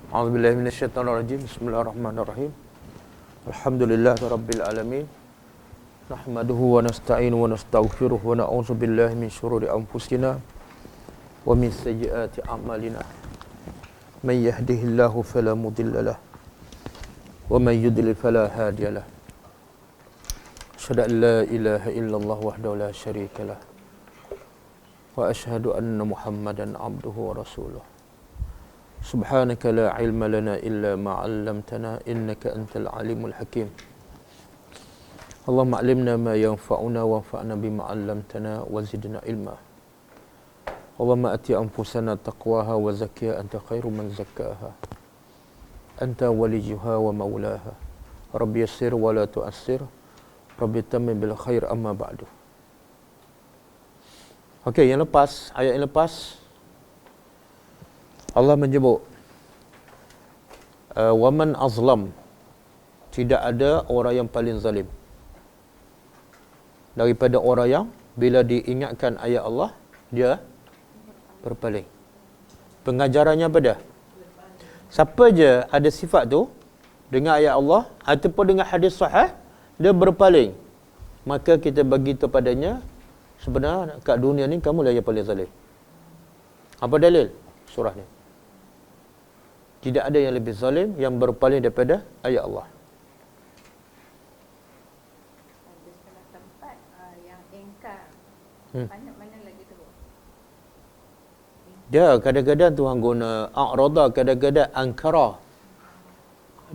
A'udzubillahi minasyaitonirrajim. Bismillahirrahmanirrahim. Alhamdulillahirabbil alamin. Nahmaduhu wa nasta'inuhu wa nastaghfiruh wa na'udzu billahi min syururi anfusina wa min sayyiati a'malina. Man yahdihillahu fala mudilla lahu wa man yudlil fala hadiya lahu. Asyhadu an la ilaha illallah wahdahu la syarika lahu wa asyhadu anna Muhammadan abduhu wa rasuluh. Subhanaka la ilma lana illa ma 'allamtana innaka antal alimul hakim. Allahumma 'allimna ma yanfa'una wanfa'na bima 'allamtana wa zidna ilma. Allahumma ati anfusana taqwaha wa zakkiha anta khairu man zakkaha. Anta waliyuha wa maulaha. Rabbi yassir wa la tu'assir. Rabbi tammim bil khair amma ba'du. Okey, yang lepas, ayat yang lepas Allah menyebut waman azlam, tidak ada orang yang paling zalim daripada orang yang bila diingatkan ayat Allah dia berpaling. Pengajarannya apa dah? Siapa je ada sifat tu dengan ayat Allah ataupun dengan hadis sahih dia berpaling, maka kita bagi tahu padanya sebenarnya kat dunia ni kamu lah yang paling zalim. Apa dalil? Surah ni. Tidak ada yang lebih zalim yang berpaling daripada ayat Allah. Ada setengah tempat yang engkar. Mana lagi tu? Dia kadang-kadang Tuhan guna a'rada, kadang-kadang ankara.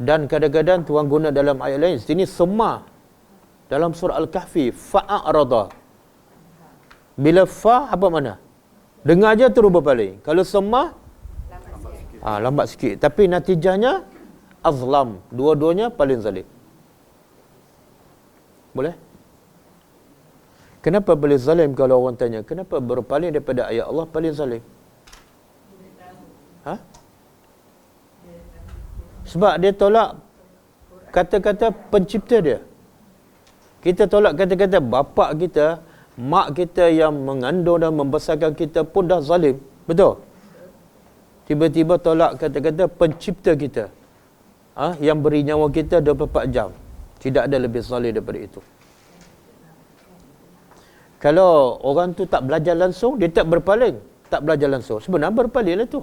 Dan kadang-kadang Tuhan guna dalam ayat lain. Sini semua dalam surah Al-Kahfi, fa'a'rada. Bila fa apa mana? Dengar aja terus berpaling. Kalau semua lambat sikit. Tapi natijahnya azlam. Dua-duanya paling zalim. Boleh? Kenapa paling zalim kalau orang tanya? Kenapa berpaling daripada ayat Allah paling zalim? Ha? Sebab dia tolak kata-kata pencipta dia. Kita tolak kata-kata bapa kita, mak kita yang mengandung dan membesarkan kita pun dah zalim. Betul? Tiba-tiba tolak kata-kata pencipta kita, yang beri nyawa kita 24 jam. Tidak ada lebih zalim daripada itu. Kalau orang tu tak belajar langsung, dia tak berpaling, tak belajar langsung, sebenarnya berpalinglah tu.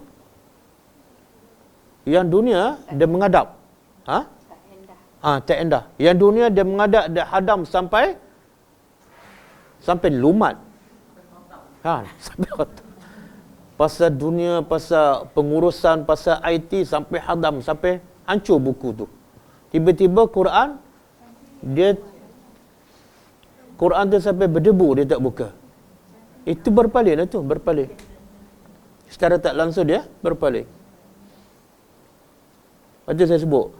Yang dunia dia mengadap, tak endah. Yang dunia dia mengadap, dia hadam sampai lumat, sampai otak. Pasal dunia, pasal pengurusan, pasal IT sampai hadam, sampai hancur buku tu. Tiba-tiba Quran tu sampai berdebu, dia tak buka. Itu berpaling lah tu, berpaling. Secara tak langsung dia berpaling. Macam saya sebut,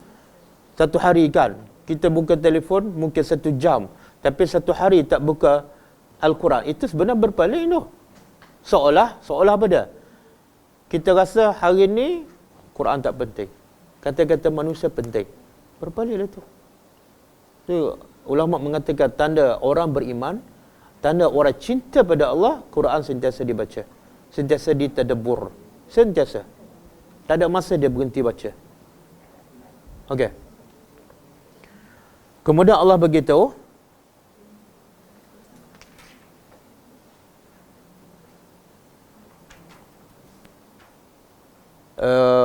satu hari kan, kita buka telefon mungkin 1 jam, tapi 1 hari tak buka Al-Quran, itu sebenarnya berpaling tu. Seolah apa dia? Kita rasa hari ni Quran tak penting. Kata-kata manusia penting. Berpalinglah tu. Tu ulama mengatakan tanda orang beriman, tanda orang cinta pada Allah, Quran sentiasa dibaca. Sentiasa ditadabbur. Sentiasa. Tak ada masa dia berhenti baca. Okey. Kemudian Allah beritahu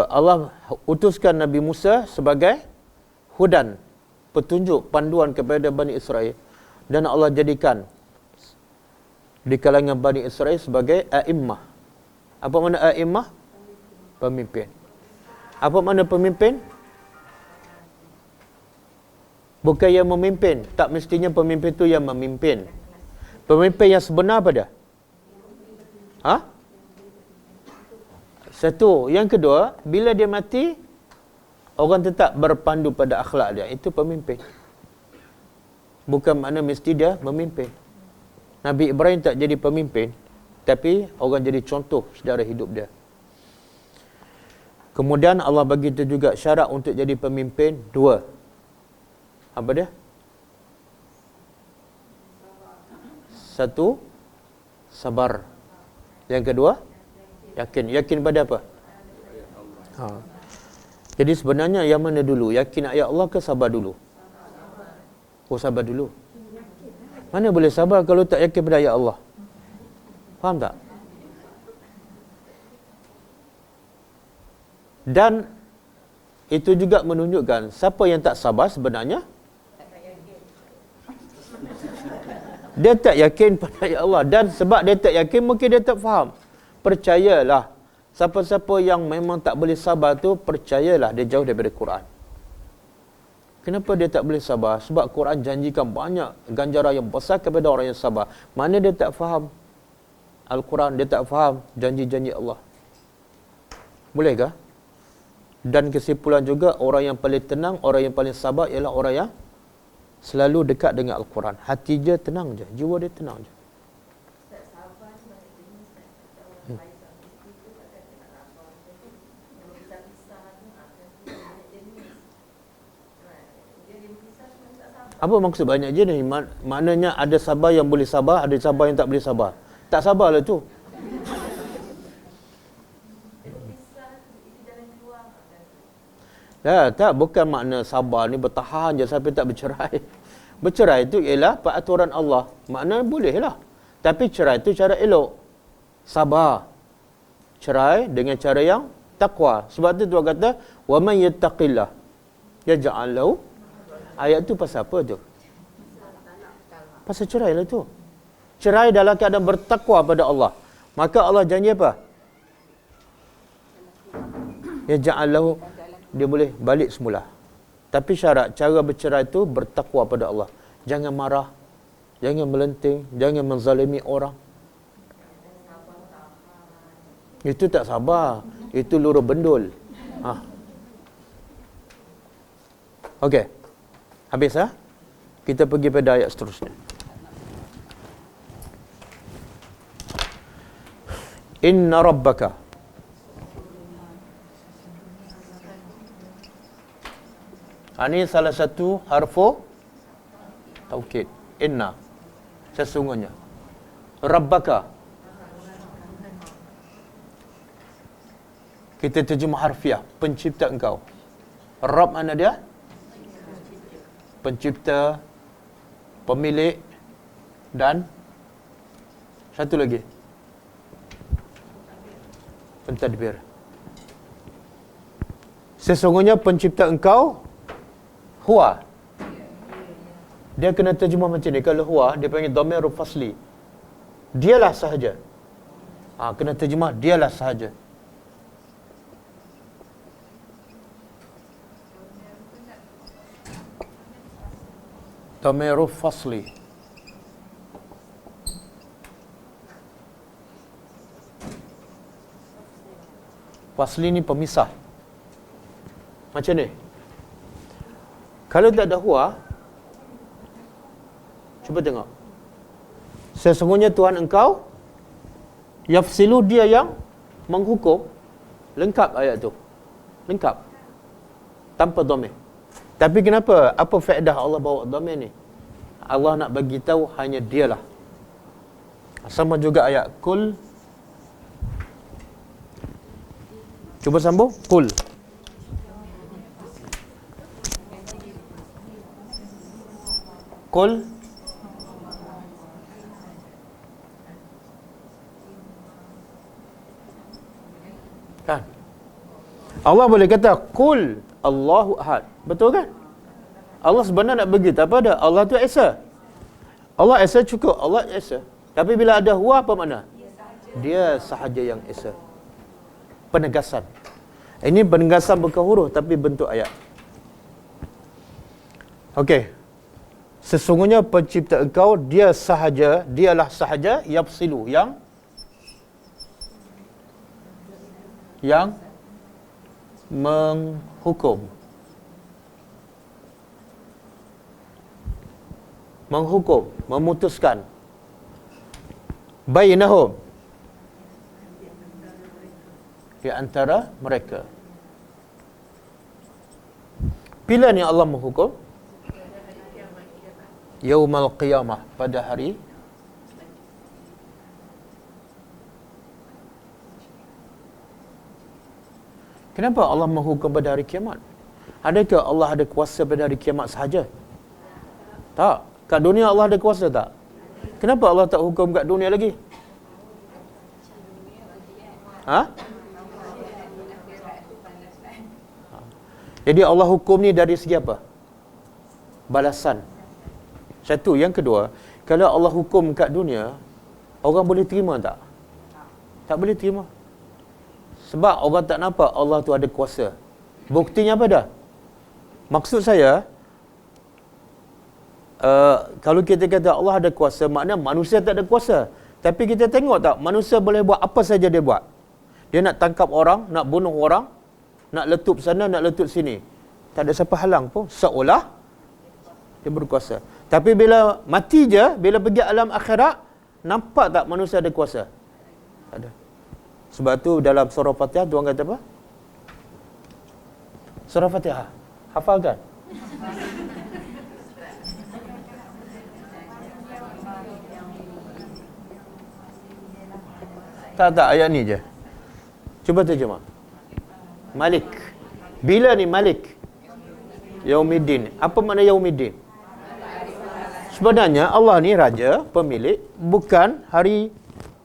Allah utuskan Nabi Musa sebagai hudan, petunjuk, panduan kepada Bani Israel. Dan Allah jadikan di kalangan Bani Israel sebagai a'immah. Apa makna a'immah? Pemimpin. Apa makna pemimpin? Bukan yang memimpin. Tak mestinya pemimpin tu yang memimpin. Pemimpin yang sebenar apa dia? Satu. Yang kedua, bila dia mati, orang tetap berpandu pada akhlak dia. Itu pemimpin. Bukan makna mesti dia memimpin. Nabi Ibrahim tak jadi pemimpin, tapi orang jadi contoh sejarah hidup dia. Kemudian Allah bagi itu juga syarat untuk jadi pemimpin 2. Apa dia? 1, sabar. Yang kedua, yakin. Yakin pada apa? Jadi sebenarnya yang mana dulu? Yakin ayat Allah ke sabar dulu? Oh, sabar dulu. Mana boleh sabar kalau tak yakin pada ayat Allah? Faham tak? Dan itu juga menunjukkan siapa yang tak sabar sebenarnya dia tak yakin pada ayat Allah. Dan sebab dia tak yakin, mungkin dia tak faham. Percayalah, siapa-siapa yang memang tak boleh sabar tu, percayalah dia jauh daripada Quran. Kenapa dia tak boleh sabar? Sebab Quran janjikan banyak ganjaran yang besar kepada orang yang sabar. Mana dia tak faham Al-Quran, dia tak faham janji-janji Allah. Bolehkah? Dan kesimpulan juga, orang yang paling tenang, orang yang paling sabar ialah orang yang selalu dekat dengan Al-Quran. Hati dia tenang je, jiwa dia tenang je. Apa maksud banyak jenis? Maknanya ada sabar yang boleh sabar, ada sabar yang tak boleh sabar. Tak sabarlah tu. Ya, tak, bukan makna sabar ni bertahan je sampai tak bercerai. Bercerai itu ialah peraturan Allah. Makna bolehlah. Tapi cerai itu cara elok. Sabar. Cerai dengan cara yang takwa. Sebab tu Tuhan kata, "Wa man yattaqillah yaj'al lahu." Ayat tu pasal apa tu? Pasal cerai lah tu. Cerai dalam keadaan bertakwa pada Allah. Maka Allah janji apa? Yaj'al lahu, dia boleh balik semula. Tapi syarat cara bercerai itu bertakwa pada Allah. Jangan marah, jangan melenting, jangan menzalimi orang. Itu tak sabar. Itu luruh bendul. Okey. Habis ha? Kita pergi pada ayat seterusnya. Inna rabbaka, ini salah satu harfu taukid. Inna, sesungguhnya. Rabbaka, kita terjemah harfiah, pencipta engkau. Rabb mana dia? Pencipta, pemilik, dan satu lagi, pentadbir. Sesungguhnya pencipta engkau, huwa. Dia kena terjemah macam ni. Kalau huwa, dia panggil dhamirul fasli. Dialah sahaja. Kena terjemah dialah sahaja. Dhamirul fasli. Fasli ni pemisah. Macam ni. Kalau tak ada huwa, cuba tengok. Sesungguhnya Tuhan engkau, yafsilu, dia yang menghukum. Lengkap ayat tu. Lengkap. Tanpa dhamir. Tapi kenapa? Apa faedah Allah bawa dhamir ni? Allah nak bagi tahu hanya dialah. Sama juga ayat kul. Cuba sambung. Kul. Kul. Kan? Allah boleh kata kul Allahu ahad. Betul kan? Allah sebenarnya nak begitu apa dah? Allah tu esa. Allah esa cukup. Allah esa. Tapi bila ada huwa, apa makna? Dia sahaja yang esa. Penegasan. Ini penegasan bukan huruf tapi bentuk ayat. Okey. Sesungguhnya pencipta engkau, dia sahaja, dialah sahaja yafsilu, yang menghukum. Menghukum, memutuskan. Bainahum, di antara mereka. Bila ni Allah menghukum? Yaumal qiyamah, pada hari Kenapa Allah menghukum pada hari kiamat? Adakah Allah ada kuasa pada hari kiamat sahaja? Tak. Kat dunia Allah ada kuasa tak? Kenapa Allah tak hukum kat dunia lagi? Ha? Jadi Allah hukum ni dari segi apa? Balasan. Satu. Yang kedua, kalau Allah hukum kat dunia, orang boleh terima tak? Tak boleh terima. Sebab orang tak nampak Allah tu ada kuasa. Buktinya apa dah? Maksud saya, kalau kita kata Allah ada kuasa, maknanya manusia tak ada kuasa. Tapi kita tengok tak, manusia boleh buat apa saja dia buat. Dia nak tangkap orang, nak bunuh orang, nak letup sana, nak letup sini. Tak ada siapa halang pun. Seolah dia berkuasa. Tapi bila mati je, bila pergi alam akhirat, nampak tak manusia ada kuasa? Tak ada. Sebab tu dalam surah Fatihah, Tuhan kata apa? Surah Fatihah. Hafal kan? Tak, ayat ni je. Cuba terjemah. Malik. Bila ni Malik? Yaumiddin. Apa makna Yaumiddin? Sebenarnya Allah ni raja, pemilik, bukan hari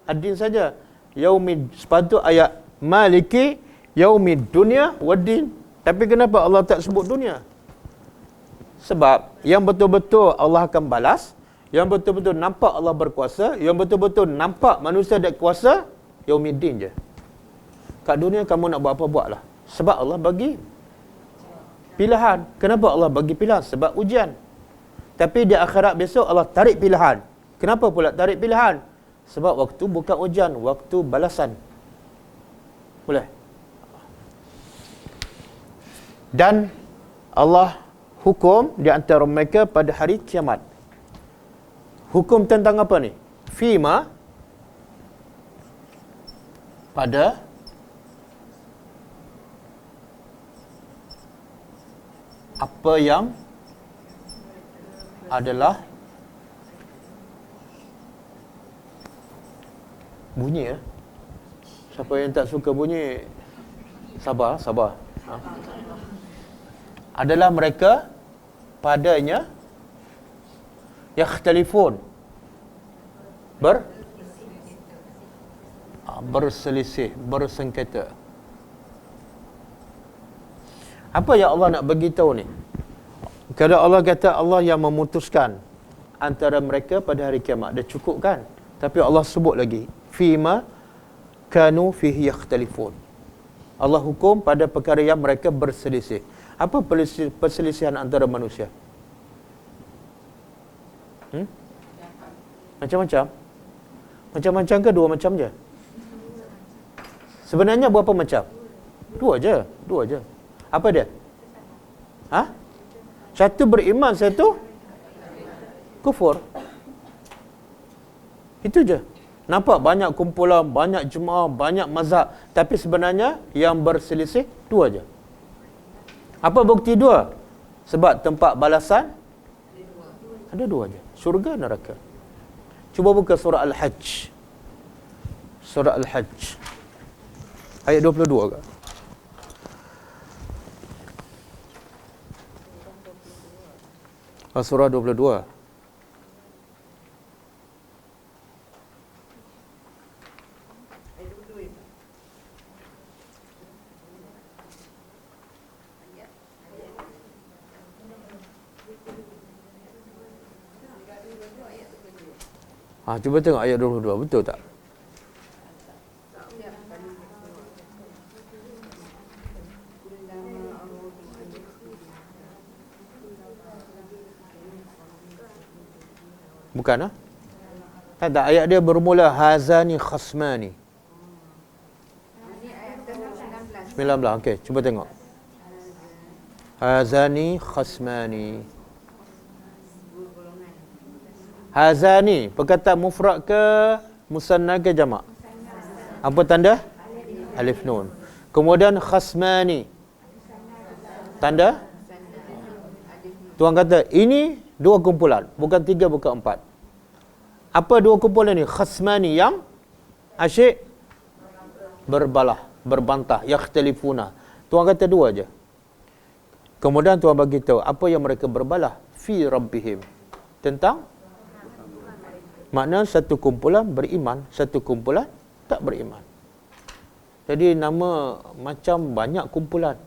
ad-din saja. Yaumid, sepatut ayat Maliki Yaumid dunia waddin. Tapi kenapa Allah tak sebut dunia? Sebab yang betul-betul Allah akan balas, yang betul-betul nampak Allah berkuasa, yang betul-betul nampak manusia ada kuasa, Yaumiddin je. Kat dunia kamu nak buat apa, buatlah. Sebab Allah bagi pilihan. Kenapa Allah bagi pilihan? Sebab ujian. Tapi di akhirat besok Allah tarik pilihan. Kenapa pula tarik pilihan? Sebab waktu bukan ujian, waktu balasan. Boleh? Dan Allah hukum di antara mereka pada hari kiamat. Hukum tentang apa ni? Fima, pada apa yang adalah bunyi ya. Siapa yang tak suka bunyi, sabar. Ha. Adalah mereka padanya yakhtalifun, berselisih, bersengketa. Apa yang Allah nak bagi tahu ni? Kalau Allah kata Allah yang memutuskan antara mereka pada hari kiamat, dah cukup kan? Tapi Allah sebut lagi, fima kanu fihi yakhtalifun. Allah hukum pada perkara yang mereka berselisih. Apa perselisihan antara manusia? Macam-macam? Macam-macam ke dua macam je? Sebenarnya berapa macam? Dua je. Apa dia? Ha? Satu beriman, satu kufur. Itu je. Nampak banyak kumpulan, banyak jemaah, banyak mazhab, tapi sebenarnya yang berselisih dua je. Apa bukti dua? Sebab tempat balasan ada dua je. Syurga, neraka. Cuba buka surah Al-Hajj. Surah Al-Hajj. Ayat 22 ke? Surah 22. Cuba tengok ayat 22, betul tak? Bukan ah? Tak, ayat dia bermula hazani khasmani. 19. Okey, cuba tengok. Hazani khasmani. Hazani, perkataan mufrad ke musanna ke jamak? Apa tanda? Alif nun. Kemudian khasmani. Tanda? Tuan kata ini dua kumpulan, bukan tiga, bukan empat. Apa dua kumpulan ni? Khasmani yang asyik berbalah, berbantah, yakhtalifuna. Tuhan kata dua aja. Kemudian Tuhan bagi tahu apa yang mereka berbalah fi rabbihim, tentang makna satu kumpulan beriman, satu kumpulan tak beriman. Jadi nama macam banyak kumpulan.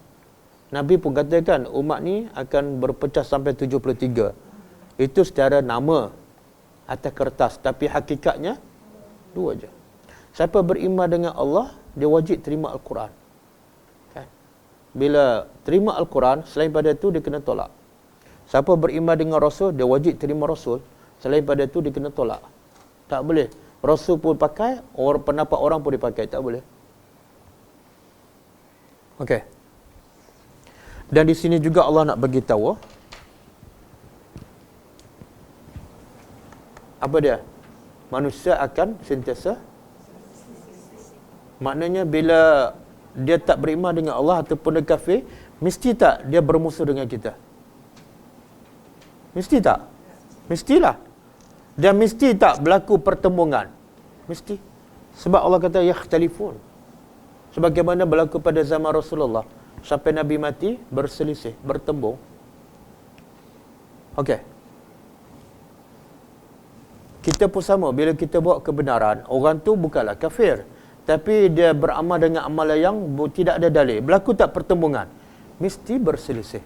Nabi pun katakan umat ni akan berpecah sampai 73. Itu secara nama atas kertas, tapi hakikatnya dua aja. Siapa beriman dengan Allah, dia wajib terima Al-Quran. Kan? Bila terima Al-Quran, selain pada itu dia kena tolak. Siapa beriman dengan Rasul, dia wajib terima Rasul. Selain pada itu dia kena tolak. Tak boleh. Rasul pun pakai, pendapat orang pun dipakai. Tak boleh. Okey. Dan di sini juga Allah nak bagi tahu apa dia? Manusia akan sentiasa, maknanya bila dia tak beriman dengan Allah ataupun dia kafir, mesti tak dia bermusuh dengan kita? Mesti tak? Mestilah. Dan mesti tak berlaku pertembungan? Mesti. Sebab Allah kata yakhtalifun. Sebagaimana berlaku pada zaman Rasulullah. Sampai Nabi mati, berselisih, bertembung. Okey. Kita pun sama, bila kita buat kebenaran, orang tu bukanlah kafir, tapi dia beramal dengan amalan yang tidak ada dalil. Berlaku tak pertembungan? Mesti berselisih.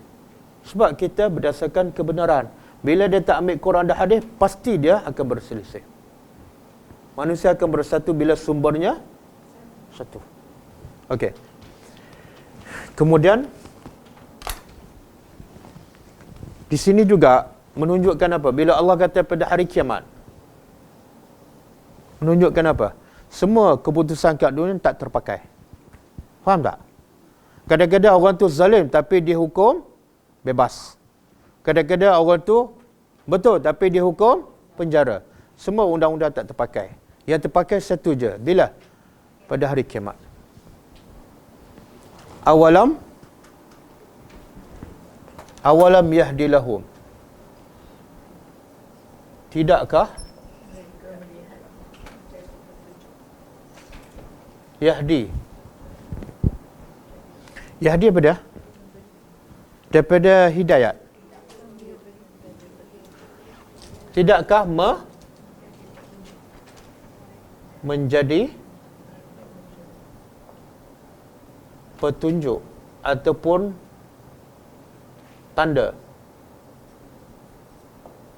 Sebab kita berdasarkan kebenaran. Bila dia tak ambil Quran dan hadis, pasti dia akan berselisih. Manusia akan bersatu bila sumbernya satu. Okey. Kemudian di sini juga menunjukkan apa? Bila Allah kata pada hari kiamat, menunjukkan apa? Semua keputusan kat dunia tak terpakai. Faham tak? Kadang-kadang orang tu zalim tapi dihukum bebas. Kadang-kadang orang tu betul tapi dihukum penjara. Semua undang-undang tak terpakai. Yang terpakai satu je. Bila? Pada hari kiamat. Awalam yahdi lahum. Tidakkah Yahdi apa dia? Daripada hidayat. Tidakkah menjadi petunjuk ataupun tanda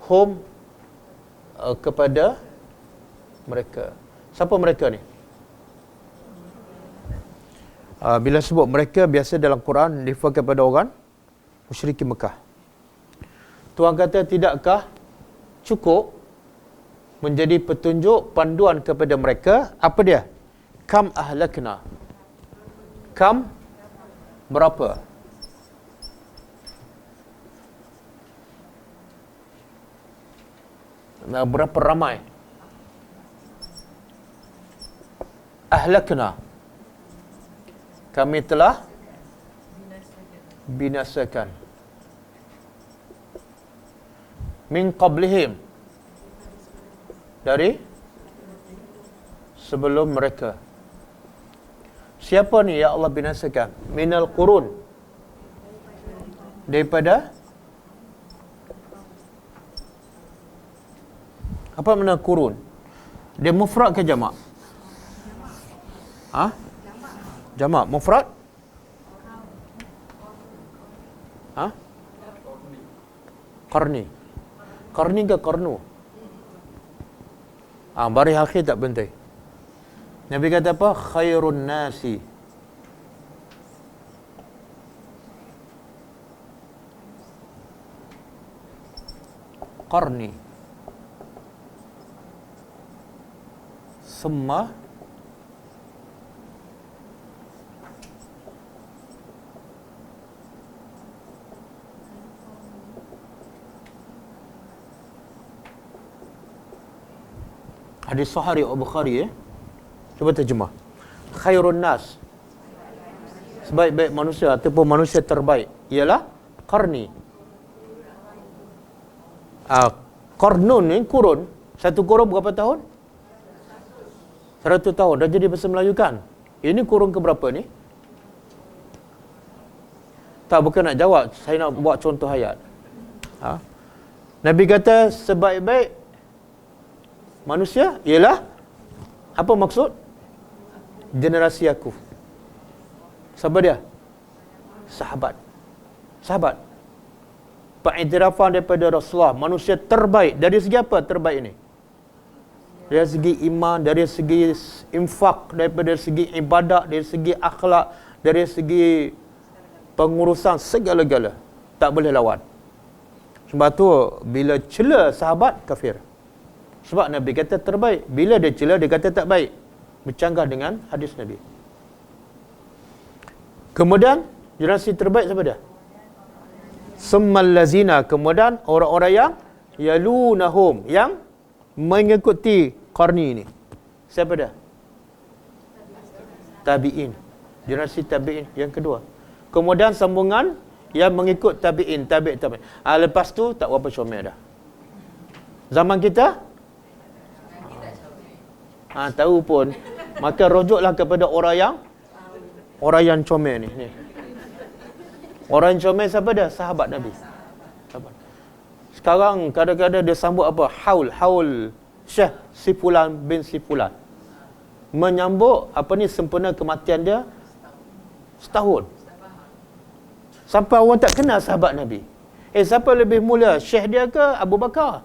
hum kepada mereka. Siapa mereka ni? Bila sebut mereka, biasa dalam Quran refer kepada orang musyrikin Mekah. Tuhan kata tidakkah cukup menjadi petunjuk panduan kepada mereka? Apa dia? Kam ahlakna. Kam berapa? Berapa ramai? Ahlakna. Kami telah binasakan. Min qablihim. Dari sebelum mereka. Siapa ni ya Allah binasakan? Minal qurun. Daripada apa makna qurun? Dia mufrad ke jamak? Ha? Jamak. Mufrad? Ha? Qarni. Qarni ke qarnu? Baris akhir tak penting. Nabi kata apa? Khairun nasi. Qarni. Summa hadis Sahih Al-Bukhari Cuba terjemah. Khairun nas, sebaik-baik manusia ataupun manusia terbaik ialah qarni. Qarnun ni kurun. Satu kurun berapa tahun? 100 tahun. Dah jadi bahasa Melayu kan? Ini kurun ke berapa ni? Tak, bukan nak jawab. Saya nak buat contoh ayat. Ha? Nabi kata sebaik-baik manusia ialah, apa maksud? Generasi aku. Siapa dia? Sahabat. Sahabat. Pengiktirafan daripada Rasulullah, manusia terbaik. Dari segi apa terbaik ini? Dari segi iman, dari segi infak, daripada segi ibadat, dari segi akhlak, dari segi pengurusan segala-gala. Tak boleh lawan. Sebab tu bila cela sahabat, kafir. Sebab Nabi kata terbaik. Bila dia cela, dia kata tak baik. Bercanggah dengan hadis Nabi. Kemudian generasi terbaik siapa dia? Summal lazina, kemudian orang-orang yang yalunahum, yang mengikuti qarni ini. Siapa dia? Tabi'in. Generasi tabi'in yang kedua. Kemudian sambungan yang mengikut tabi'in, tabi'in. Lepas tu tak berapa comel dah. Zaman kita tahu pun, maka rujuklah kepada orang yang comel ni. Orang yang comel siapa dia? Sahabat Nabi. Sahabat. Sekarang kadang-kadang dia sambut apa? Haul Syekh si Fulan bin si Fulan. Menyambut apa ni, sempena kematian dia setahun. Sampai orang tak kenal sahabat Nabi. Siapa lebih mulia? Syekh dia ke Abu Bakar?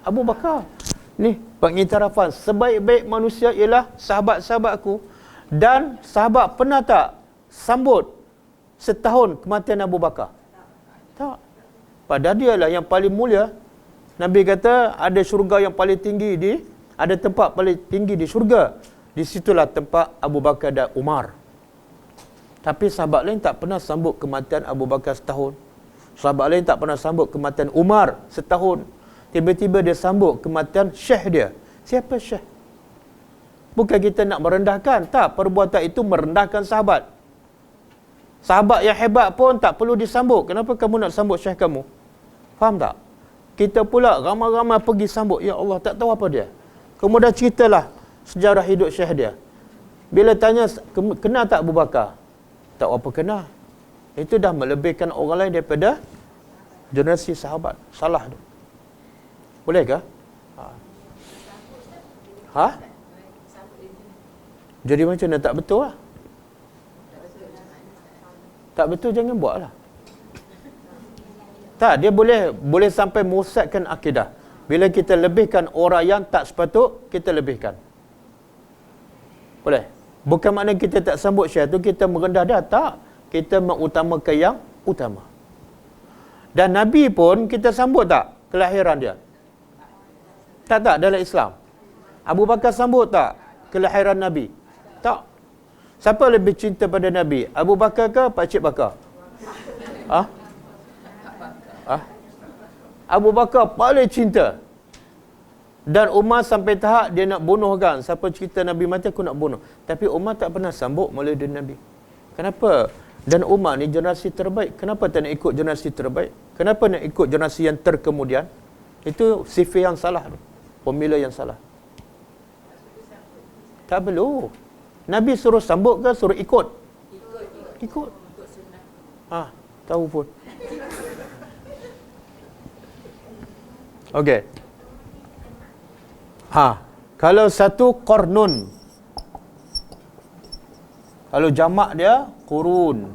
Abu Bakar. Ni pengiktirafan sebaik-baik manusia ialah sahabat-sahabatku. Dan sahabat pernah tak sambut setahun kematian Abu Bakar? Tak. Padahal dialah yang paling mulia. Nabi kata ada syurga yang paling tinggi ada tempat paling tinggi di syurga. Di situlah tempat Abu Bakar dan Umar. Tapi sahabat lain tak pernah sambut kematian Abu Bakar setahun. Sahabat lain tak pernah sambut kematian Umar setahun. Tiba-tiba dia sambut kematian Syekh dia. Siapa Syekh? Bukan kita nak merendahkan. Tak, perbuatan itu merendahkan sahabat. Sahabat yang hebat pun tak perlu disambut. Kenapa kamu nak sambut Syekh kamu? Faham tak? Kita pula ramai-ramai pergi sambut. Ya Allah, tak tahu apa dia. Kemudian ceritalah sejarah hidup Syekh dia. Bila tanya, kenal tak Abu Bakar? Tak apa kenal. Itu dah melebihkan orang lain daripada generasi sahabat. Salah tu. Boleh ke? Jadi macam mana? Tak betul lah. Tak betul, jangan buat lah. Tak, dia boleh sampai merosakkan akidah. Bila kita lebihkan orang yang tak sepatut, kita lebihkan. Boleh? Bukan makna kita tak sambut Syekh tu, kita merendah dia. Tak. Kita mengutamakan yang utama. Dan Nabi pun kita sambut tak kelahiran dia? Tak, dalam Islam. Abu Bakar sambut tak kelahiran Nabi? Tak. Siapa lebih cinta pada Nabi? Abu Bakar ke Pakcik Bakar? Abu Bakar paling cinta. Dan Umar sampai tahap dia nak bunuh kan. Siapa cerita Nabi mati, aku nak bunuh. Tapi Umar tak pernah sambut maulid Nabi. Kenapa? Dan Umar ni generasi terbaik. Kenapa tak nak ikut generasi terbaik? Kenapa nak ikut generasi yang terkemudian? Itu sifat yang salah. Pemila yang salah. Tak perlu. Nabi suruh sambut ke suruh ikut? Ikut. Tahu pun. Okey. Kalau satu qarnun. Kalau jamak dia qurun.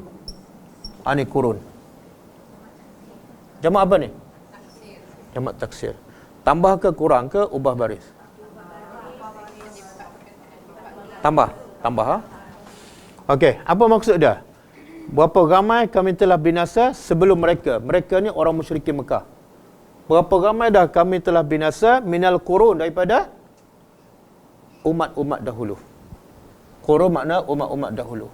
Ni qurun. Jamak apa ni? Jamak taksir. Tambah ke kurang ke ubah baris? Tambah. Okey, apa maksud dia? Berapa ramai kami telah binasa sebelum mereka? Mereka ni orang musyrikin Mekah. Berapa ramai dah kami telah binasa minal qurun, daripada umat-umat dahulu. Qurun makna umat-umat dahulu.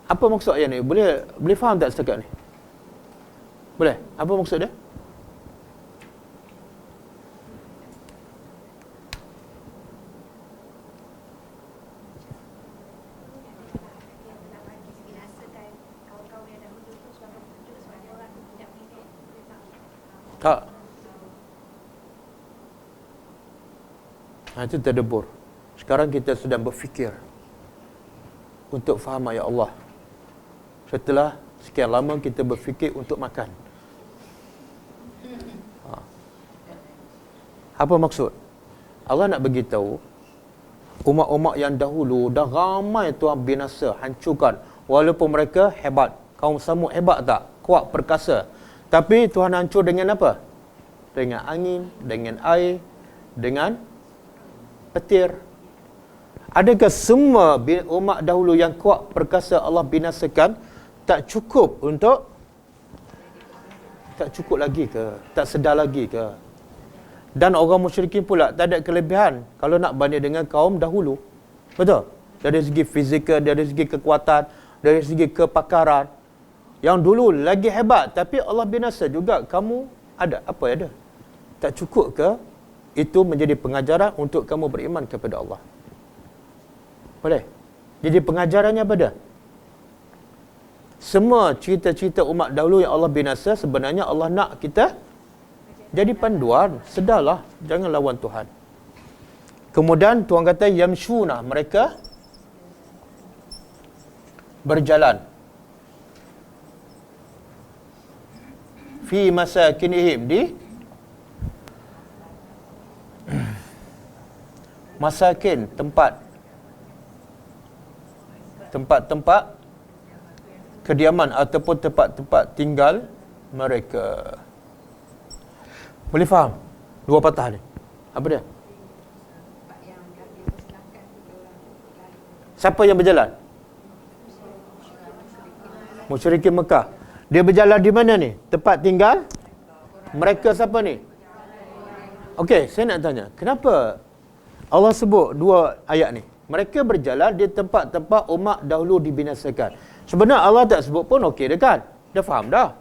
Apa maksud ayat ni? Boleh faham tak setakat ni? Boleh? Apa maksud dia? Tak. Itu tadabbur. Sekarang kita sedang berfikir untuk faham ayat Allah. Setelah sekian lama kita berfikir untuk makan. Apa maksud? Allah nak bagi tahu umat-umat yang dahulu dah ramai Tuhan binasa, hancurkan. Walaupun mereka hebat. Kaum Samud hebat tak? Kuat, perkasa. Tapi Tuhan hancur dengan apa? Dengan angin, dengan air, dengan petir. Adakah semua umat dahulu yang kuat, perkasa Allah binasakan? Tak cukup untuk? Tak cukup lagi ke? Tak sedar lagi ke? Dan orang musyrikin pula tak ada kelebihan kalau nak banding dengan kaum dahulu. Betul? Dari segi fizikal, dari segi kekuatan, dari segi kepakaran. Yang dulu lagi hebat, tapi Allah binasa juga. Kamu ada, apa ada? Tak cukup ke? Itu menjadi pengajaran untuk kamu beriman kepada Allah. Boleh? Jadi pengajarannya apa dah? Semua cerita-cerita umat dahulu yang Allah binasa, sebenarnya Allah nak kita jadi panduan. Sedarlah, jangan lawan Tuhan. Kemudian Tuhan kata yamshuna, mereka berjalan fi masakinihim, di masakin, tempat-tempat kediaman ataupun tempat-tempat tinggal mereka. Boleh faham dua patah ni? Apa dia? Siapa yang berjalan? Musyrikin Mekah. Dia berjalan di mana ni? Tempat tinggal mereka siapa ni? Okey, saya nak tanya, kenapa Allah sebut dua ayat ni? Mereka berjalan di tempat-tempat umat dahulu dibinasakan. Sebenarnya Allah tak sebut pun okey dah kan? Dah faham dah.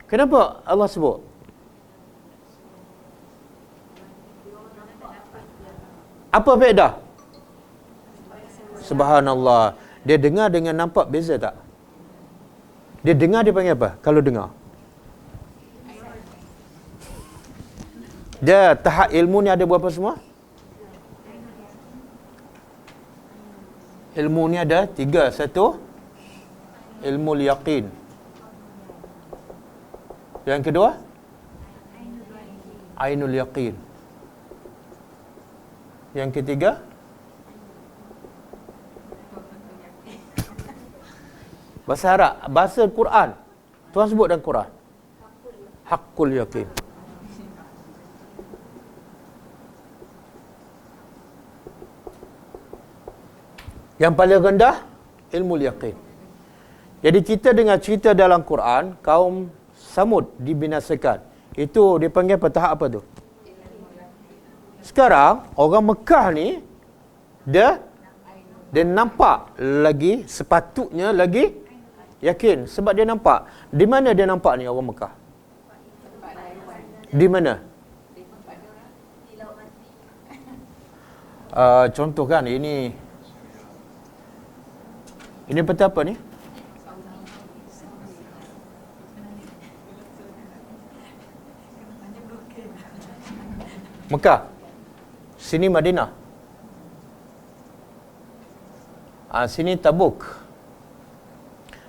Kenapa Allah sebut? Apa faedah? Subhanallah. Dia dengar dengan nampak beza tak? Dia dengar, dia panggil apa? Kalau dengar. Dia tahap ilmu ni ada berapa semua? Ilmu ni ada 3. Satu, ilmu yaqin. Yang kedua, ainul yaqin. Yang ketiga, bahasa Arab, bahasa Quran. Tuhan sebut dalam Quran. Haqqul yaqin. Yang paling rendah, ilmu yaqin. Jadi kita dengar cerita dalam Quran, kaum Samud dibinasakan. Itu dipanggil apa? Tahap apa tu? Sekarang, orang Mekah ni, dia nampak lagi, sepatutnya lagi yakin. Sebab dia nampak. Di mana dia nampak ni orang Mekah? Di mana? Contoh kan, ini peta apa ni? Mekah. Sini Madinah. Sini Tabuk.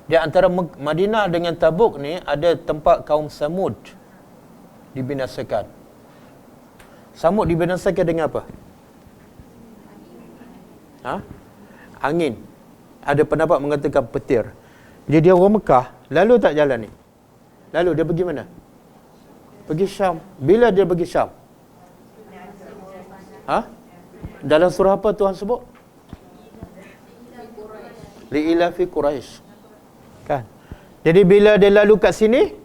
Di antara Madinah dengan Tabuk ni ada tempat kaum Samud dibinasakan. Samud dibinasakan dengan apa? Angin. Ada pendapat mengatakan petir. Jadi dia orang Mekah, lalu tak jalan ni. Lalu dia pergi mana? Pergi Syam. Bila dia pergi Syam? Dalam surah apa Tuhan sebut? Li'ilafi Quraisy. Kan? Jadi bila dia lalu kat sini,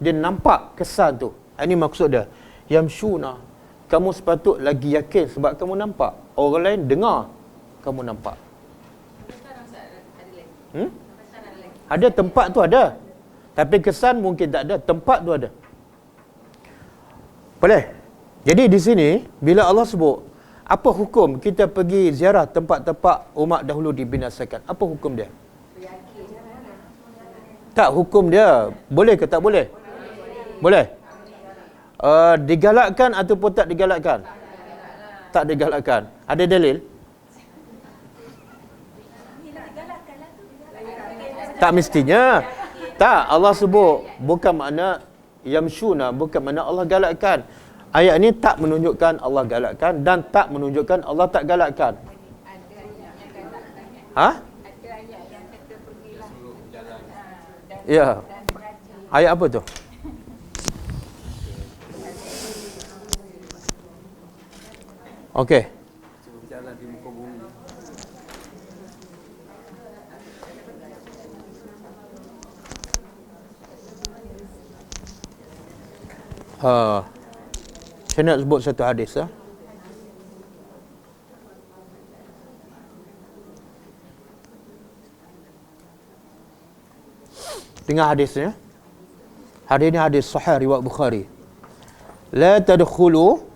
dia nampak kesan tu. Ini maksud dia. Yamshuna. Kamu sepatut lagi yakin sebab kamu nampak. Orang lain dengar, kamu nampak. Ada tempat tu ada. Tapi kesan mungkin tak ada. Tempat tu ada. Boleh? Jadi di sini, bila Allah sebut, apa hukum kita pergi ziarah tempat-tempat umat dahulu dibinasakan? Apa hukum dia? Tak, hukum dia. Boleh ke tak boleh? Boleh. Digalakkan ataupun tak digalakkan? tak digalakkan. Ada dalil? Tak mestinya. Tak, Allah sebut bukan makna yamshuna, bukan makna Allah galakkan. Ayat ni tak menunjukkan Allah galakkan dan tak menunjukkan Allah tak galakkan. Ada ayat yang galakkan. Ha? Ada ayat yang kata pergilah dan Ya. beraji. Ayat apa tu? Okey. Berjalan di muka bumi. Saya nak sebut satu hadis. Dengar hadisnya. Hadis ni hadis sahih riwayat Bukhari. La tadkhulu,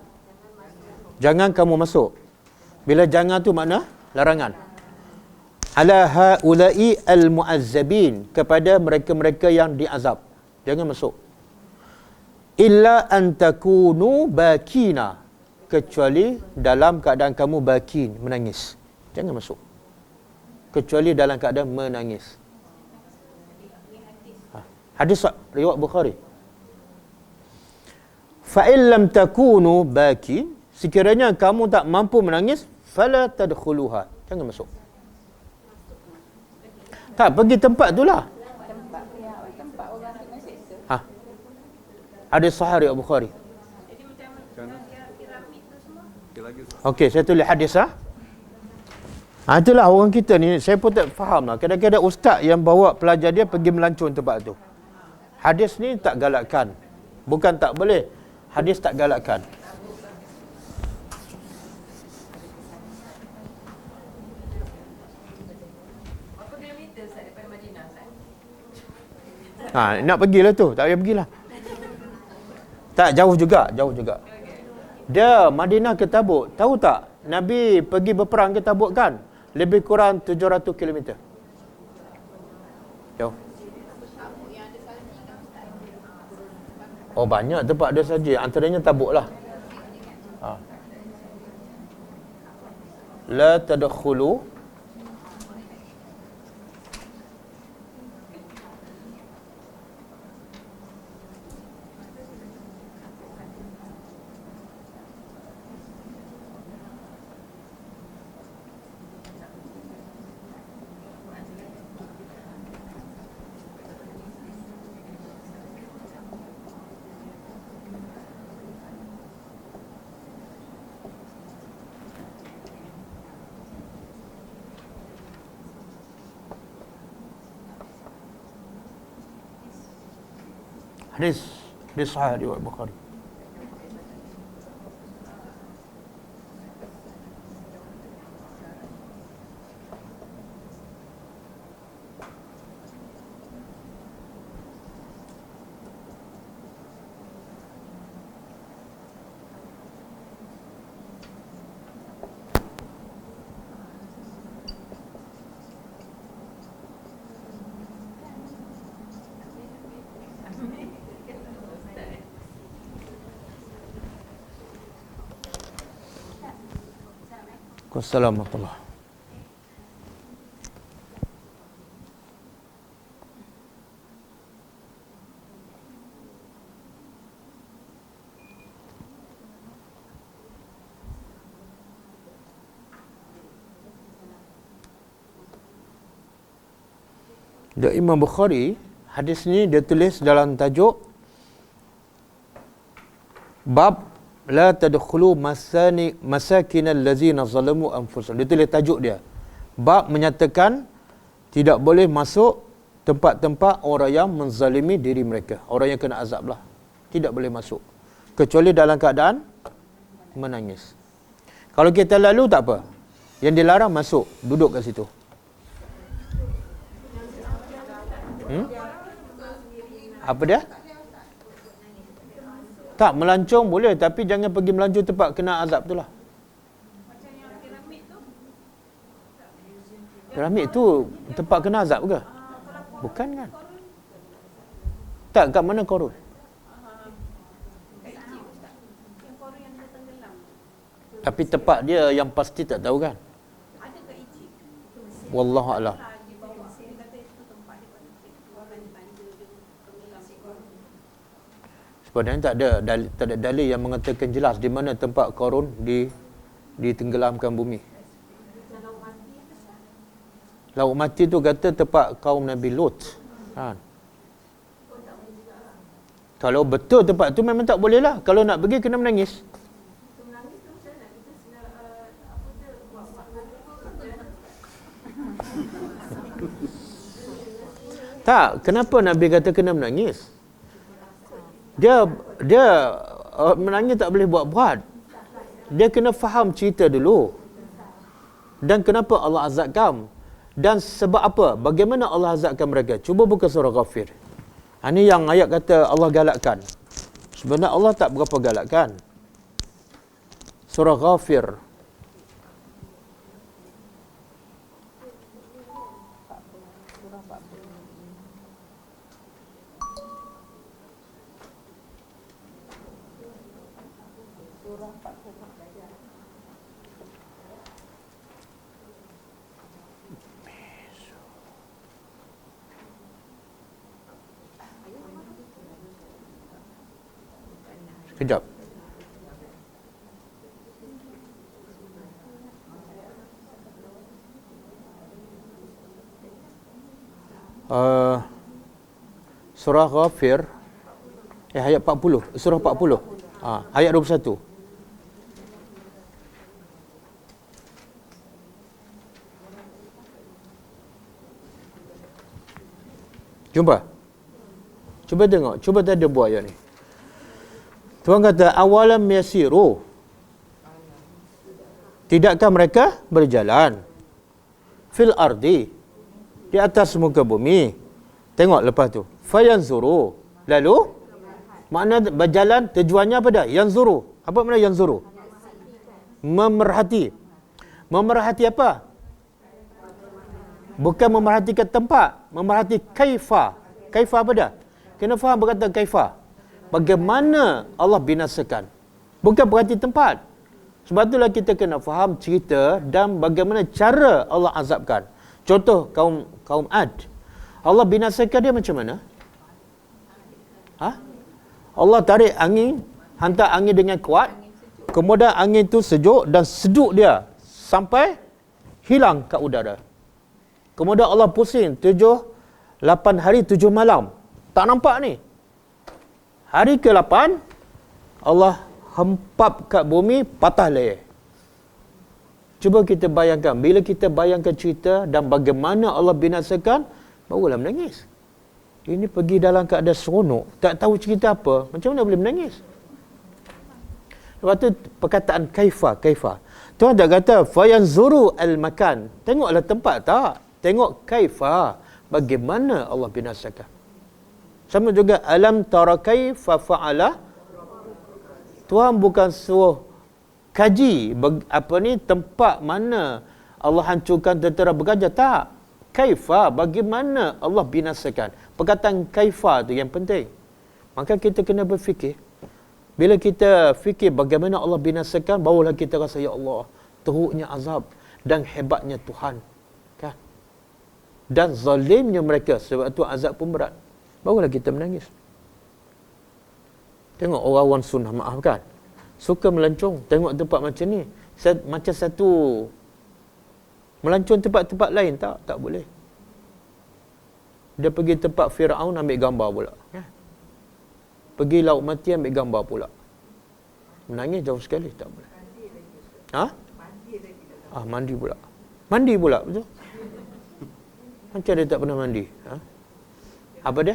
jangan kamu masuk. Bila jangan tu makna larangan. Ala haula'i al-mu'azzabin, kepada mereka-mereka yang diazab. Jangan masuk. Illa an takunu bakina, kecuali dalam keadaan kamu bakin, menangis. Jangan masuk. Kecuali dalam keadaan menangis. Hadis riwayat Bukhari. Fa in lam takunu bakin, sekiranya kamu tak mampu menangis, fala tadkhuluha, jangan masuk. Tak, pergi tempat itulah. Tempat orang kena seksa. Ha. Hadis sahih riwayat Bukhari. Jadi macam piramid tu semua. Okey, saya tulis hadis itulah orang kita ni, saya pun tak faham lah. Kadang-kadang ustaz yang bawa pelajar dia pergi melancong tempat tu. Hadis ni tak galakkan. Bukan tak boleh. Hadis tak galakkan. Berapa kilometer Ustaz daripada Madinah Ustaz? Nak pergilah tu. Tak payah pergilah. Tak, jauh juga. Dia Madinah ke Tabuk. Tahu tak? Nabi pergi berperang ke Tabuk kan? Lebih kurang 700 km. Jauh. Oh, banyak tempat ada saja. Antaranya Tabuk lah. La tadkhulu hadis sahih riwayat Bukhari. Wassalamualaikum warahmatullahi. Dan Imam Bukhari, hadis ni dia tulis dalam tajuk bab la tadkhulu masakinal ladzina zalamu anfusahum. Dia tulis tajuk dia. Bab menyatakan tidak boleh masuk tempat-tempat orang yang menzalimi diri mereka. Orang yang kena azab lah. Tidak boleh masuk. Kecuali dalam keadaan menangis. Kalau kita lalu tak apa. Yang dilarang masuk, duduk kat situ. Apa dia? Tak, melancong boleh, tapi jangan pergi melancong tempat kena azab tu lah. Macam yang piramid tu. Piramid tu tempat kena azab ke? Bukan kan? Tak, kat mana Korun? Yang korun yang dia tenggelam. Tapi tempat dia yang pasti tak tahu kan. Ada kat Egypt, ke Mesir. Wallahu a'lam. Dia bawa Mesir, dia kata itu tempat dia pada banda dia tenggelam seekor. Sebenarnya tak ada dalil yang mengatakan jelas di mana tempat Qarun ditenggelamkan bumi. Laut mati apa sah? Laut mati tu kata tempat kaum Nabi Lut. Kan? Kalau betul tempat tu memang tak boleh lah. Kalau nak pergi kena menangis. Kita menangis tu macam mana? Kita sedang apa tu buat Tak, kenapa Nabi kata kena menangis? Dia menangis tak boleh buat-buat. Dia kena faham cerita dulu. Dan kenapa Allah azabkan? Dan sebab apa? Bagaimana Allah azabkan mereka? Cuba buka surah Ghafir. Ini yang ayat kata Allah galakkan. Sebenarnya Allah tak berapa galakkan. Surah Ghafir. Sekejap. Surah Ghafir ayat 40, surah 40. Ayat 21. Jumpa. Cuba tengok, cuba tadabbur ayat ni. Tuhan kata awalam yasiru. Tidakkah mereka berjalan fil ardi, di atas muka bumi. Tengok lepas tu. Fayanzuru. Lalu makna berjalan tujuannya apa dah? Yanzuru. Apa makna yanzuru? Memerhati. Memerhati apa? Bukan memerhatikan tempat, memerhati kaifa. Kaifa apa dah? Kena faham berkata kaifa. Bagaimana Allah binasakan. Bukan perhati tempat. Sebab itulah kita kena faham cerita dan bagaimana cara Allah azabkan. Contoh kaum Ad. Allah binasakan dia macam mana? Allah tarik angin, hantar angin dengan kuat. Kemudian angin itu sejuk dan seduk dia sampai hilang kat udara. Kemudian Allah pusing 8 hari 7 malam. Tak nampak ni. Hari ke-8 Allah hempap kat bumi, patah leher. Cuba kita bayangkan, bila kita bayangkan cerita dan bagaimana Allah binasakan, barulah menangis. Ini pergi dalam keadaan seronok, tak tahu cerita apa, macam mana boleh menangis? Lepas tu perkataan kaifa. Tuhan tak kata fayanzuru al-makan. Tengoklah tempat tak? Tengok kaifa, bagaimana Allah binasakan. Sama juga alam tara kaifa fa'ala. Tuhan bukan suruh kaji tempat mana Allah hancurkan tentera bergajah, tak. Kaifa, bagaimana Allah binasakan. Perkataan kaifa tu yang penting. Maka kita kena berfikir. Bila kita fikir bagaimana Allah binasakan, barulah kita rasa ya Allah, teruknya azab dan hebatnya Tuhan. Kan? Dan zalimnya mereka, sebab tu azab pun berat. Barulah kita menangis. Tengok orang sunnah, maaf kan, suka melancong. Tengok tempat macam ni, macam satu melancong tempat-tempat lain, tak boleh. Dia pergi tempat Fir'aun, ambil gambar pula. Pergi laut mati, ambil gambar pula. Menangis jauh sekali, tak boleh. Mandi pula. Mandi pula, betul? Macam dia tak pernah mandi. Apa dia?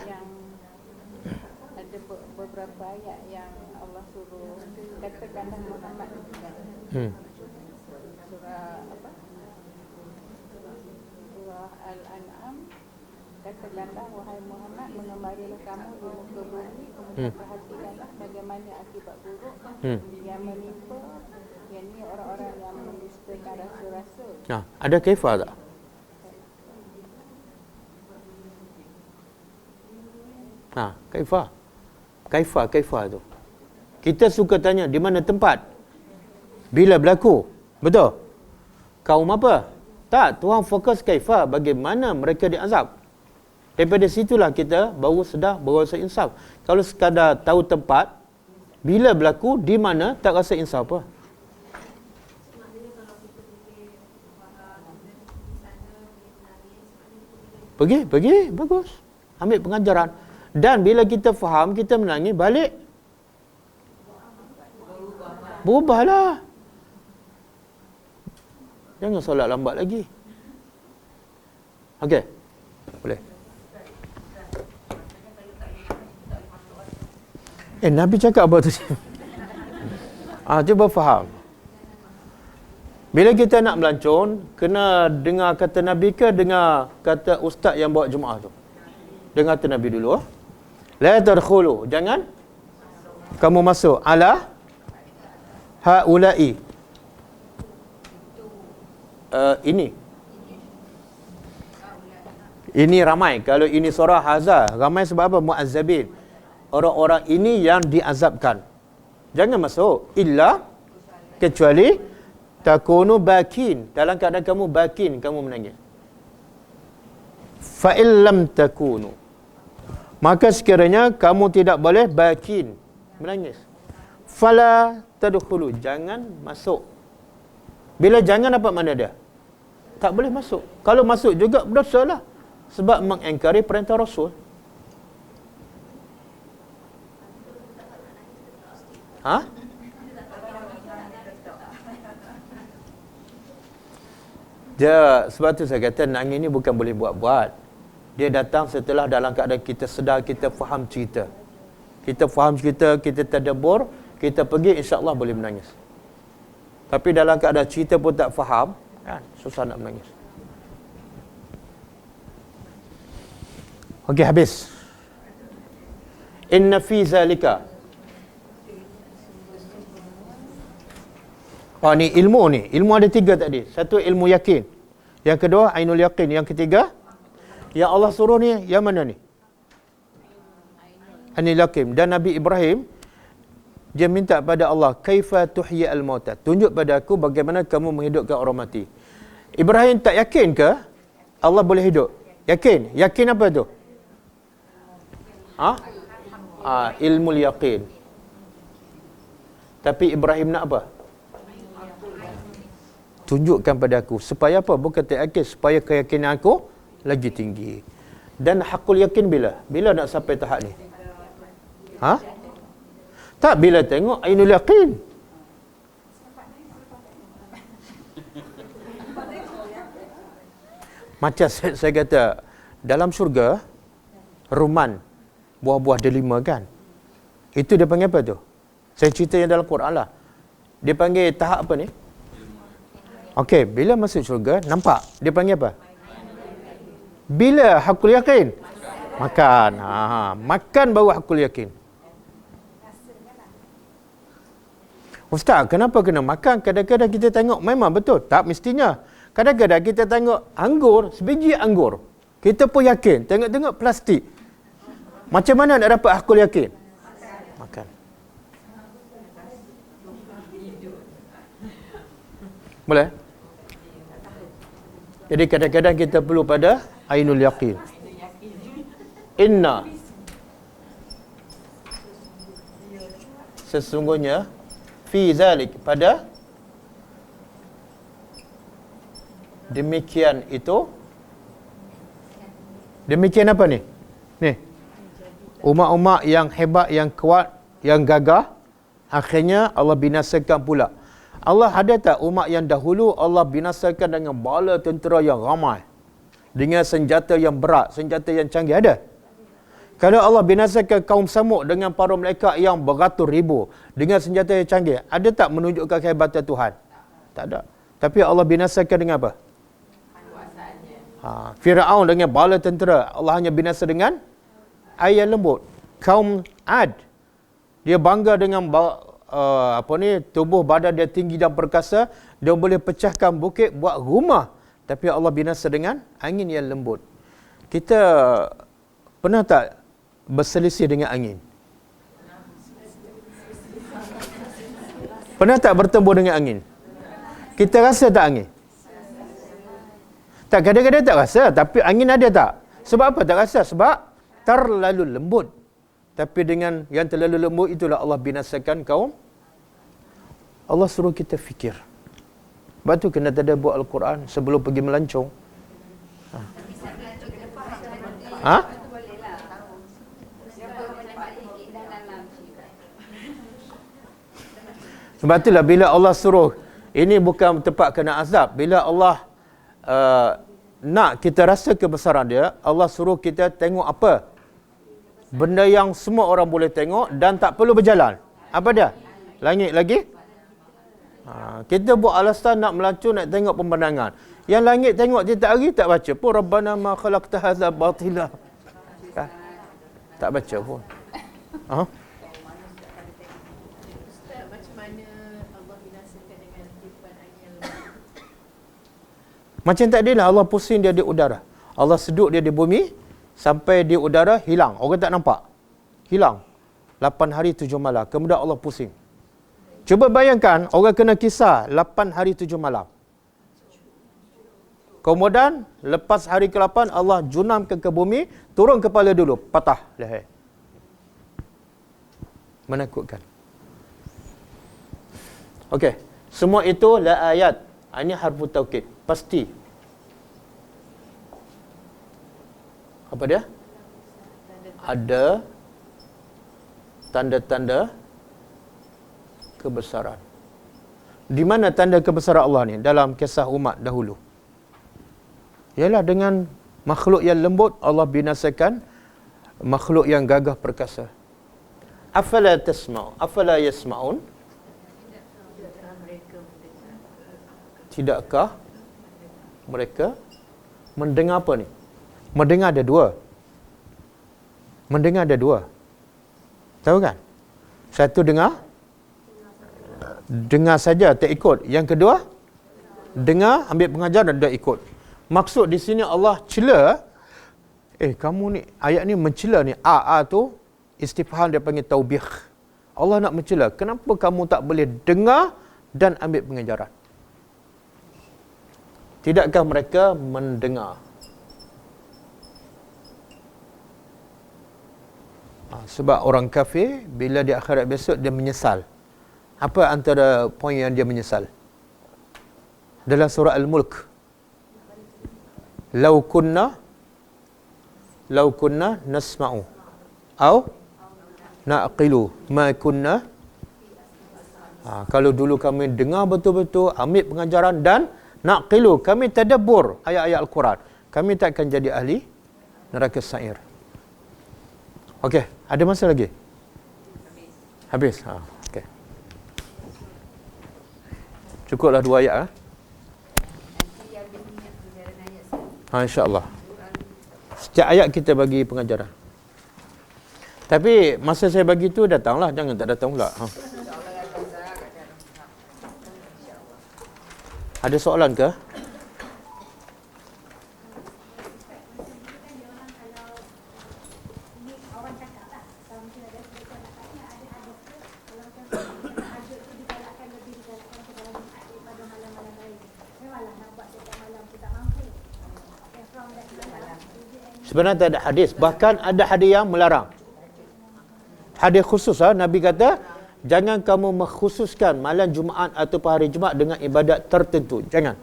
Ada beberapa ayat yang Allah suruh katakanlah Muhammad. Surah apa? Surah Al-An'am. Katakanlah wahai Muhammad, mengembalilah kamu di muka bumi, kemudian perhatikanlah bagaimana akibat buruk yang menimpa yakni orang-orang yang mendustakan rasul-rasul. Ada kaifa tak? Kaifa tu. Kita suka tanya di mana tempat. Bila berlaku. Betul? Kaum apa? Tak, Tuhan fokus kaifa, bagaimana mereka diazab. Daripada situlah kita baru sedar, baru rasa insaf. Kalau sekadar tahu tempat, bila berlaku, di mana, tak rasa insaf apa. Maknanya kalau kita boleh faham dan di sana boleh menangis, maknanya kita boleh Pergi, bagus. Ambil pengajaran. Dan bila kita faham, kita menangis, balik. Berubahlah. Jangan solat lambat lagi. Okey. Boleh. Nabi cakap apa tu? Cuba faham. Bila kita nak melancong, kena dengar kata Nabi ke dengar kata ustaz yang bawa jemaah tu? Dengar kata Nabi dulu. La tadkhulu, jangan kamu masuk ala haula'i. Ini ramai. Kalau ini surah Hazah, ramai sebab apa? Mu'azzabin. Orang-orang ini yang diazabkan. Jangan masuk. Illa, kecuali takunu bakin. Dalam keadaan kamu bakin, kamu menangis. Fa'il lam takunu. Maka sekiranya kamu tidak boleh bakin, menangis. Fala tadkhulu. Jangan masuk. Bila jangan, apa makna dia? Tak boleh masuk. Kalau masuk juga berdosa lah. Sebab mengingkari perintah Rasul. Sebab tu saya kata nangis ni bukan boleh buat-buat. Dia datang setelah dalam keadaan kita sedar, kita faham cerita. Kita faham cerita, kita tadabbur, kita pergi, insya-Allah boleh menangis. Tapi dalam keadaan cerita pun tak faham, kan, susah nak menangis. Okey, habis. Inna fi zalika. Ni ilmu ni. Ilmu ada 3 tadi. Satu ilmu yakin. Yang kedua ainul yakin. Yang ketiga yang Allah suruh ni yang mana ni? Ainul yakin. Dan Nabi Ibrahim dia minta pada Allah, kaifa tuhyi al-mauta? Tunjuk pada aku bagaimana kamu menghidupkan orang mati. Ibrahim tak yakin ke Allah boleh hidup? Yakin. Yakin apa tu? Ilmu yakin. Tapi Ibrahim nak apa? Tunjukkan pada aku. Supaya apa? Bukan tak yakin, supaya keyakinan aku lagi tinggi. Dan hakul yakin bila? Bila nak sampai tahap ni? Tak, bila tengok ainul yakin. Macam saya kata, dalam syurga, ruman, buah-buah delima kan? Itu dia panggil apa tu? Saya cerita yang dalam Quran lah. Dia panggil tahap apa ni? Okey, bila masuk syurga, nampak? Dia panggil apa? Bila hakul yakin? Makan. Makan baru hakul yakin. Ustaz, kenapa kena makan? Kadang-kadang kita tengok, memang betul. Tak mestinya. Kadang-kadang kita tengok anggur, sebiji anggur. Kita pun yakin. Tengok-tengok plastik. Macam mana nak dapat hakul yakin? Makan. Boleh? Jadi kadang-kadang kita perlu pada ainul yaqin. Inna, sesungguhnya, fi zalik, pada demikian itu. Demikian apa ni? Ni. Umat-umat yang hebat, yang kuat, yang gagah, akhirnya Allah binasakan pula. Allah ada tak umat yang dahulu Allah binasakan dengan bala tentera yang ramai, dengan senjata yang berat, senjata yang canggih? Ada? Kalau Allah binasakan kaum Samud dengan para malaikat yang beratus ribu dengan senjata yang canggih, ada tak menunjukkan kehebatan Tuhan? Tak ada. Tapi Allah binasakan dengan apa? Firaun dengan bala tentera, Allah hanya binasa dengan air lembut. Kaum Ad, dia bangga dengan tubuh badan dia tinggi dan perkasa, dia boleh pecahkan bukit, buat rumah, tapi Allah binasa dengan angin yang lembut. Kita pernah tak berselisih dengan angin? Pernah tak bertemu dengan angin? Kita rasa tak angin? Tak, kadang-kadang tak rasa, tapi angin ada tak? Sebab apa tak rasa? Sebab terlalu lembut. Tapi dengan yang terlalu lembut itulah Allah binasakan kaum. Allah suruh kita fikir. Sebab tu kena tadabbur Al-Quran sebelum pergi melancong. Ha? Sebab itulah bila Allah suruh, ini bukan tempat kena azab. Bila Allah nak kita rasa kebesaran dia, Allah suruh kita tengok apa? Benda yang semua orang boleh tengok dan tak perlu berjalan. Apa dia? Langit lagi? Kita buat alasan nak melancong, nak tengok pemandangan. Yang langit tengok tiap hari tak baca pun. Rabbana ma khalaqta hadza batila. Tak baca pun. Ha? Ustaz, macam mana Allah binasakan dengan tiupan angin yang lemah? Macam tak adalah Allah pusing dia di udara. Allah seduk dia di bumi sampai di udara hilang. Orang tak nampak. Hilang. 8 hari 7 malam. Kemudian Allah pusing. Cuba bayangkan orang kena kisah 8 hari 7 malam. Kemudian lepas hari ke-8 Allah junamkan ke bumi, turun kepala dulu, patah leher. Menakutkan. Okey, semua itu la ayat. Ini harfu taukid, pasti. Apa dia? Ada tanda-tanda kebesaran. Di mana tanda kebesaran Allah ni dalam kisah umat dahulu? Ialah dengan makhluk yang lembut Allah binasakan makhluk yang gagah perkasa. Afala tasma'u, afala yasma'un? Tidakkah mereka mendengar apa ni? Mendengar ada dua. Mendengar ada dua. Tahu kan? Satu dengar saja tak ikut. Yang kedua dengar, ambil pengajaran dan ikut. Maksud di sini Allah cela, kamu ni, ayat ni mencela ni, tu istifham dia panggil taubih. Allah nak mencela, kenapa kamu tak boleh dengar dan ambil pengajaran? Tidakkah mereka mendengar? Sebab orang kafir, bila di akhirat besok, dia menyesal. Apa antara poin yang dia menyesal? Dalam surah Al-Mulk, Lau kunna nasma'u au na'qilu ma kunna. Kalau dulu kami dengar betul-betul, ambil pengajaran dan na'qilu, kami tadabbur ayat-ayat Al-Quran, kami tak akan jadi ahli neraka sa'ir. Okey, ada masa lagi? Habis. Okey. Cukuplah 2 ayat. InsyaAllah. Setiap ayat kita bagi pengajaran. Tapi masa saya bagi tu datanglah, jangan tak datang pula. Ada soalan ke? Sebenarnya tak ada hadis. Bahkan ada hadis yang melarang. Hadis khusus. Nabi kata, jangan kamu mengkhususkan malam Jumaat atau hari Jumaat dengan ibadat tertentu. Jangan.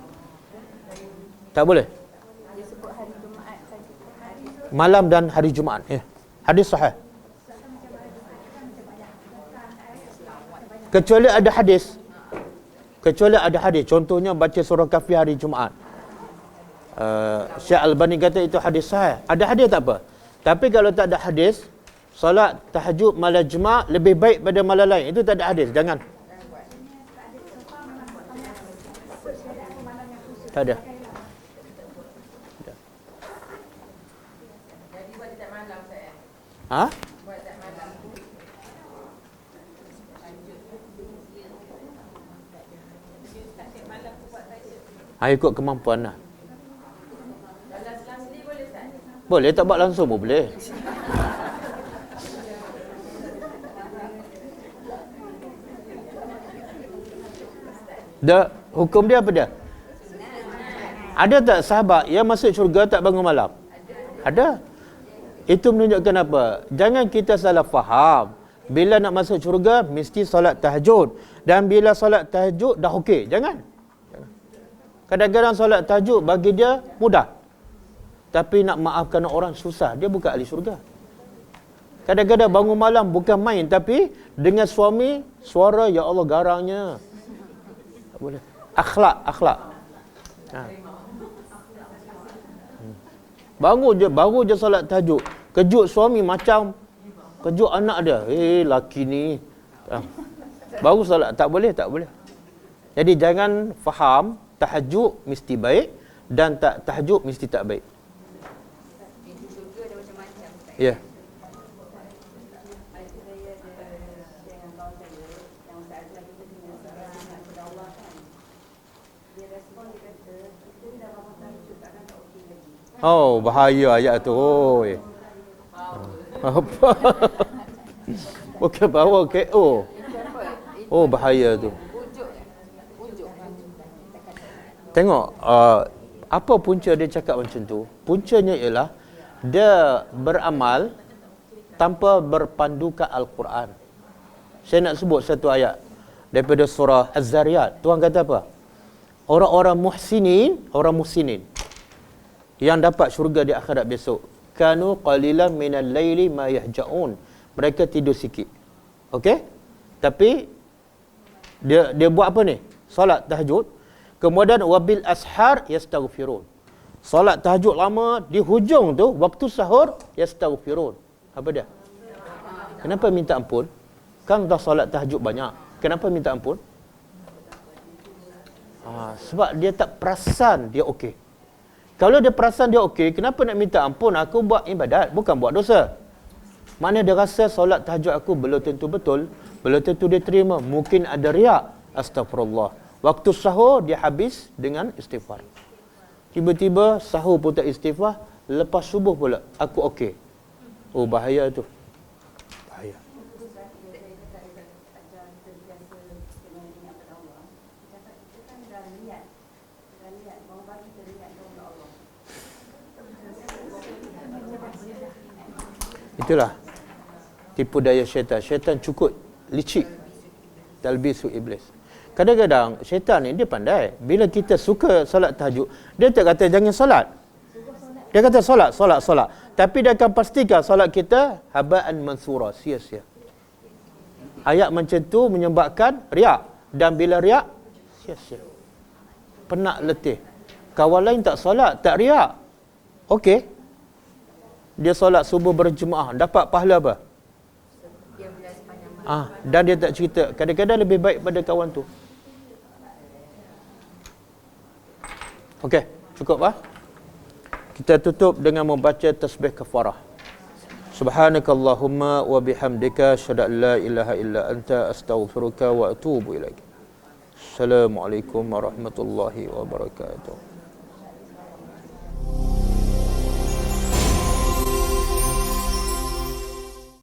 Tak boleh. Dia sebut hari Jumaat saja. Malam dan hari Jumaat. Hadis sahih. Kecuali ada hadis. Contohnya baca surah Kahfi hari Jumaat. Syekh Albani kata itu hadis sahih. Ada hadis tak apa. Tapi kalau tak ada hadis, solat tahajud malam Jumaat lebih baik pada malam lain, itu tak ada hadis. Jangan. Tak ada. Jadi buat tak malam saya. Ha? Buat tak malam. Ikut kemampuan lah. Boleh, tak buat langsung pun boleh. Hukum dia apa dia? Ada tak sahabat yang masuk syurga tak bangun malam? Ada. Itu menunjukkan apa? Jangan kita salah faham. Bila nak masuk syurga, mesti solat tahajud. Dan bila solat tahajud, dah okey. Jangan. Kadang-kadang solat tahajud bagi dia mudah. Tapi nak maafkan orang susah. Dia bukan ahli syurga. Kadang-kadang bangun malam bukan main. Tapi dengan suami, suara ya Allah garangnya. Tak boleh. Akhlak. Baru je solat tahajud. Kejut suami macam kejut anak dia. Laki ni. Baru solat. Tak boleh. Jadi jangan faham tahajud mesti baik dan tak tahajud mesti tak baik. Pintu syurga ada macam-macam. Ya. Oh, bahaya ayat tu. Oi. Apa? Bukan bawa KO. Oh, bahaya tu. Tengok, apa punca dia cakap macam tu? Puncanya ialah dia beramal tanpa berpandukan Al-Quran. Saya nak sebut satu ayat daripada surah Az-Zariyat. Tuhan kata apa? Orang-orang muhsinin yang dapat syurga di akhirat besok, kanu qalilan minal laili ma yahja'un. Mereka tidur sikit. Okey? Tapi dia buat apa ni? Solat tahajud. Kemudian wabil ashar yastaghfirun. Solat tahajud lama, di hujung tu waktu sahur yastaghfirun. Apa dia? Kenapa minta ampun? Kan dah solat tahajud banyak. Kenapa minta ampun? Sebab dia tak perasan dia okey. Kalau dia perasan dia okey, kenapa nak minta ampun? Aku buat ibadat, bukan buat dosa. Mana dia rasa solat tahajud aku belum tentu betul, belum tentu dia terima. Mungkin ada riak. Astagfirullah. Waktu sahur dia habis dengan istighfar. Tiba-tiba sahur pun tak istighfar, lepas subuh pula aku okey. Oh, bahaya tu. Bahaya. Itulah tipu daya syaitan. Syaitan cukup licik. Talbisu iblis. Kadang-kadang syaitan ni dia pandai. Bila kita suka solat tahajud, dia tak kata jangan solat. Dia kata solat. Tapi dia akan pastikan solat kita haba'an mansura, sia-sia. Ayat macam tu menyebabkan riak. Dan bila riak, sia-sia. Penat letih. Kawan lain tak solat, tak riak. Okey. Dia solat subuh berjemaah, dapat pahala apa? Dan dia tak cerita. Kadang-kadang lebih baik pada kawan tu. Okey, cukup ah. Kita tutup dengan membaca tasbih kafarah. Subhanakallahumma wa bihamdika asyhadu an la ilaha illa anta astaghfiruka wa atubu ilaik. Assalamualaikum warahmatullahi wabarakatuh.